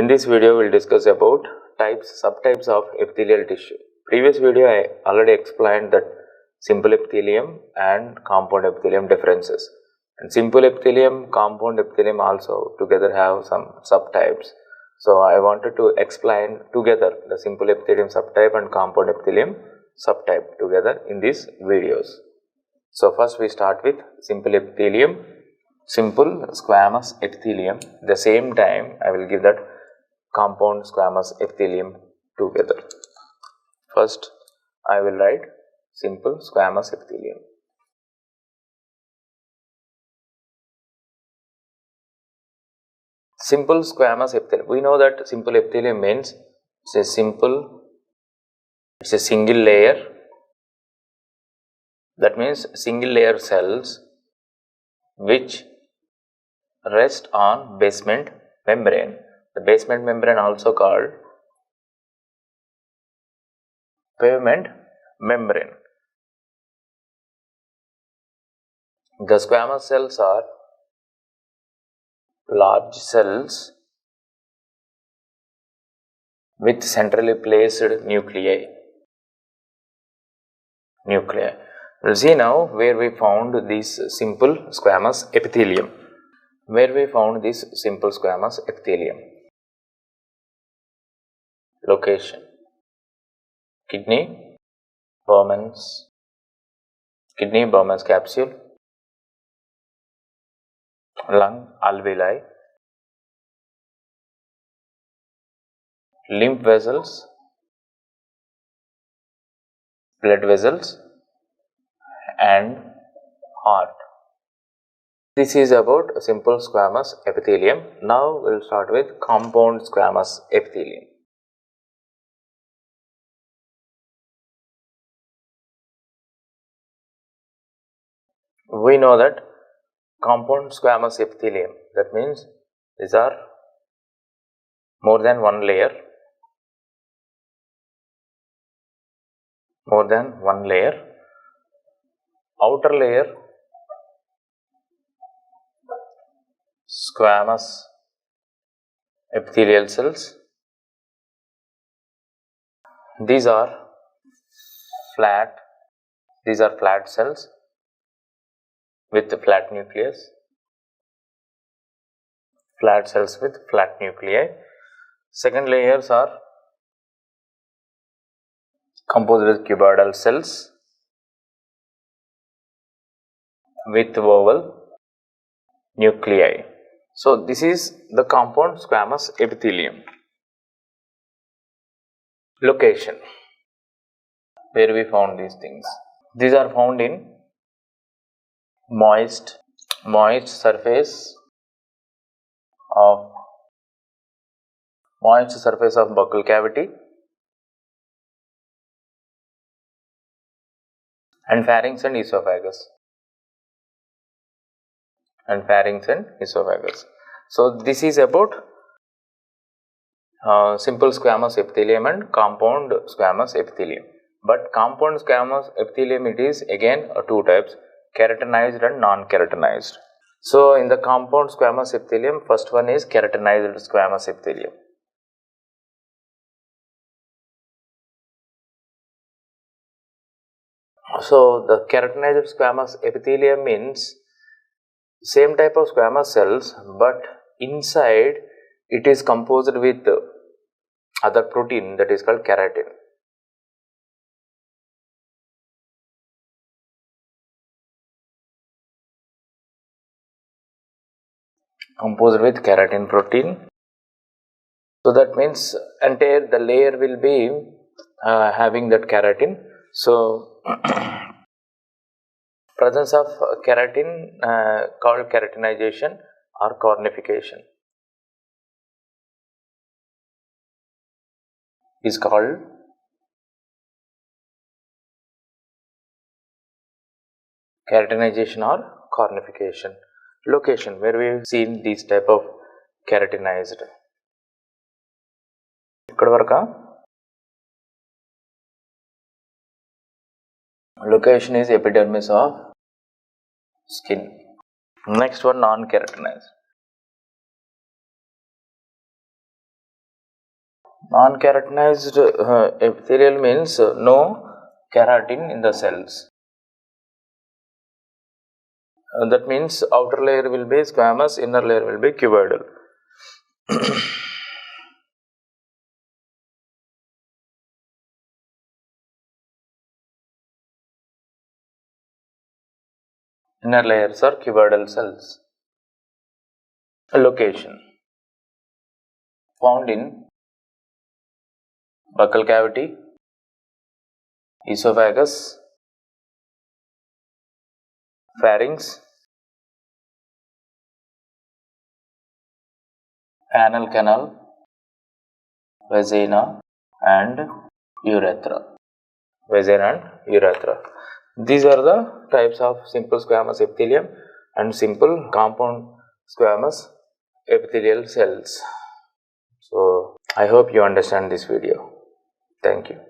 In this video, we'll discuss about subtypes of epithelial tissue. Previous video, I already explained that simple epithelium and compound epithelium differences. And simple epithelium, compound epithelium also together have some subtypes. So I wanted to explain together the simple epithelium subtype and compound epithelium subtype together in these videos. So first we start with simple epithelium, simple squamous epithelium. At the same time, I will give that compound squamous epithelium together. First, I will write simple squamous epithelium. Simple squamous epithelium. We know that simple epithelium means it's a single layer. That means single layer cells which rest on basement membrane. The basement membrane also called pavement membrane. The squamous cells are large cells with centrally placed nuclei. We'll see now where we found this simple squamous epithelium. Location: kidney, Bowman's capsule, lung, alveoli, lymph vessels, blood vessels, and heart. This is about simple squamous epithelium. Now we will start with compound squamous epithelium. We know that compound squamous epithelium, that means these are more than one layer. Outer layer squamous epithelial cells. These are flat cells with flat nucleus. Second layers are composed with cuboidal cells with oval nuclei. So this is the compound squamous epithelium. Location: where we found these things. These are found in moist surface of buccal cavity and pharynx and esophagus. So this is about simple squamous epithelium and compound squamous epithelium. But compound squamous epithelium, it is again two types: keratinized and non-keratinized. So in the compound squamous epithelium, first one is keratinized squamous epithelium. So the keratinized squamous epithelium means same type of squamous cells, but inside it is composed with other protein that is called keratin. Composed with keratin protein. So that means entire the layer will be having that keratin. So presence of keratin called keratinization or cornification is called keratinization or cornification. Location: where we have seen these type of keratinized. Location is epidermis of skin. Next one, non-keratinized. Non-keratinized epithelial means no keratin in the cells. That means outer layer will be squamous, inner layer will be cuboidal. Inner layers are cuboidal cells. Location: found in buccal cavity, esophagus, pharynx, anal canal, vagina and urethra. Vagina and urethra. These are the types of simple squamous epithelium and simple compound squamous epithelial cells. So I hope you understand this video. Thank you.